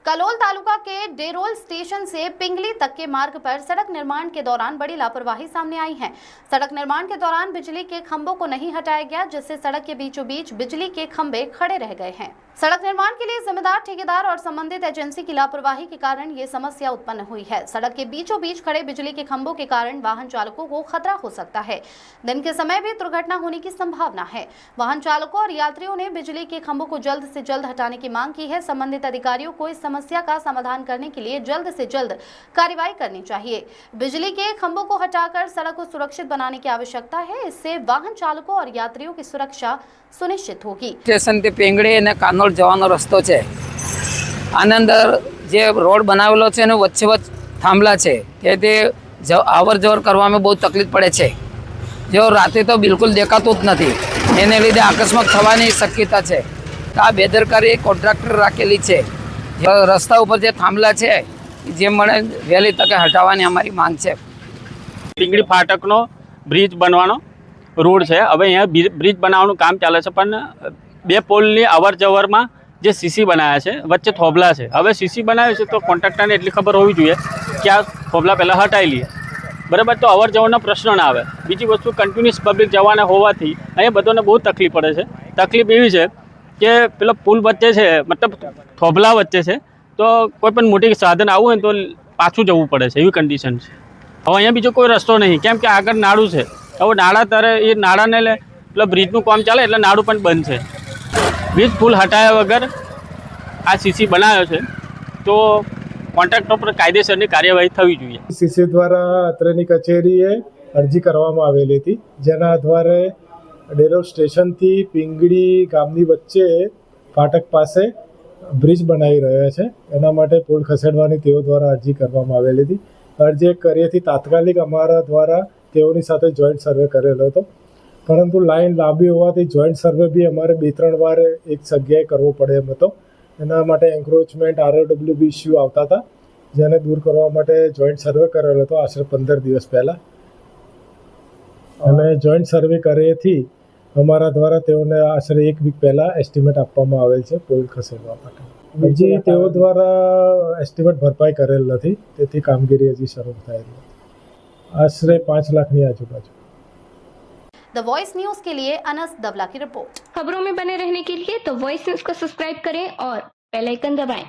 कलोल तालुका के डेरोल स्टेशन से पिंगली तक के मार्ग पर सड़क निर्माण के दौरान बड़ी लापरवाही सामने आई है। सड़क निर्माण के दौरान बिजली के खंभों को नहीं हटाया गया, जिससे सड़क के बीचों बीच बिजली के खंभे खड़े रह गए हैं। सड़क निर्माण के लिए जिम्मेदार ठेकेदार और संबंधित एजेंसी की लापरवाही के कारण ये समस्या उत्पन्न हुई है। सड़क के बीचों बीच खड़े बिजली के खंभों के कारण वाहन चालकों को खतरा हो सकता है। दिन के समय भी दुर्घटना होने की संभावना है। वाहन चालकों और यात्रियों ने बिजली के खंभों को जल्द से जल्द हटाने की मांग की है। संबंधित अधिकारियों को इस समस्या का समाधान करने के लिए जल्द से जल्द कार्रवाई करनी चाहिए। बिजली के खंभों को हटाकर सड़क को सुरक्षित बनाने की आवश्यकता है। इससे वाहन चालकों और यात्रियों की सुरक्षा सुनिश्चित होगी। स्टेशन થી પેંગડી અને કાનોડ જવાનો રસ્તો છે। આના અંદર જે રોડ બનાવેલો છે એનો વચ્ચે થાંભલા છે, તેથી આવર જવર કરવામાં બહુ તકલીફ પડે છે। જો રાતે તો બિલકુલ દેખાતું જ નથી, એને લીધે અકસ્માત થવાની શક્યતા છે। આ બેદરકારી કોન્ટ્રાક્ટર રાખેલી છે। રસ્તા ઉપર જે થાંભલા છે જે મને વહેલી તકે હટાવવાની અમારી માંગ છે। पिंगड़ी फाटकનો બ્રિજ બનવાનો રોડ છે। હવે અહીંયા બ્રિજ બનાવવાનું કામ ચાલે છે, પણ બે પોલની અવર જવરમાં જે સીસી બનાવ્યા છે વચ્ચે થોભલા છે। હવે સીસી બનાવ્યું છે તો કોન્ટ્રાક્ટરને એટલી ખબર હોવી જોઈએ કે આ થોભલા પહેલાં હટાવી લઈએ, બરાબર, તો અવર જવરનો પ્રશ્ન ના આવે। બીજી વસ્તુ કન્ટિન્યુઅસ પબ્લિક જવાના હોવાથી અહીંયા બધાને બહુ તકલીફ પડે છે। તકલીફ એવી છે કે પેલો પુલ વચ્ચે છે, મતલબ થોભલા વચ્ચે છે, તો કોઈ પણ મોટી સાધન આવવું હોય તો પાછું જવું પડે છે, એવી કન્ડિશન છે। હવે અહીંયા બીજો કોઈ રસ્તો નહીં, કેમ કે આગળ નાળું છે। હવે નાળા તારે એ નાળાને લે એટલે બ્રિજનું કામ ચાલે એટલે નાળું પણ બંધ છે। બ્રિજ પુલ હટાયા વગર આ સીસી બનાવ્યો છે, તો કોન્ટ્રાક્ટર પર કાયદેસરની કાર્યવાહી થવી જોઈએ। સીસી દ્વારા અત્રેની કચેરીએ અરજી કરવામાં આવેલી હતી, જેના આધારે ડેરોલ સ્ટેશનથી પિંગળી ગામની વચ્ચે ફાટક પાસે બ્રિજ બનાવી રહ્યા છે। એના માટે પુલ ખસેડવાની તેઓ દ્વારા અરજી કરવામાં આવેલી હતી। અરજી કર્યાથી તાત્કાલિક અમારા દ્વારા તેઓની સાથે જોઈન્ટ સર્વે કરેલો હતો, પરંતુ લાઈન લાંબી હોવાથી જોઈન્ટ સર્વે બી અમારે 2-3 વાર એક જગ્યાએ કરવો પડે એમ હતો। એના માટે એન્ક્રોચમેન્ટ ROW ઇસ્યુ આવતા હતા, જેને દૂર કરવા માટે જોઈન્ટ સર્વે કરેલો હતો આશરે 15 દિવસ પહેલાં। અને જોઈન્ટ સર્વે કર્યાથી અમારા દ્વારા તેઓને આશરે 1 વીક પહેલાં એસ્ટિમેટ આપવામાં આવેલ છે પુલ ખસેડવા માટે। હજી તેઓ દ્વારા એસ્ટિમેટ ભરપાઈ કરેલ નથી, તેથી કામગીરી હજી શરૂ થયેલી નથી। आश्रय 5 लाख ની आजू-बाजू। द वॉइस न्यूज के लिए अनस दवला की रिपोर्ट। खबरों में बने रहने के लिए द वॉइस न्यूज को सब्सक्राइब करें और बेल आइकन दबाएं।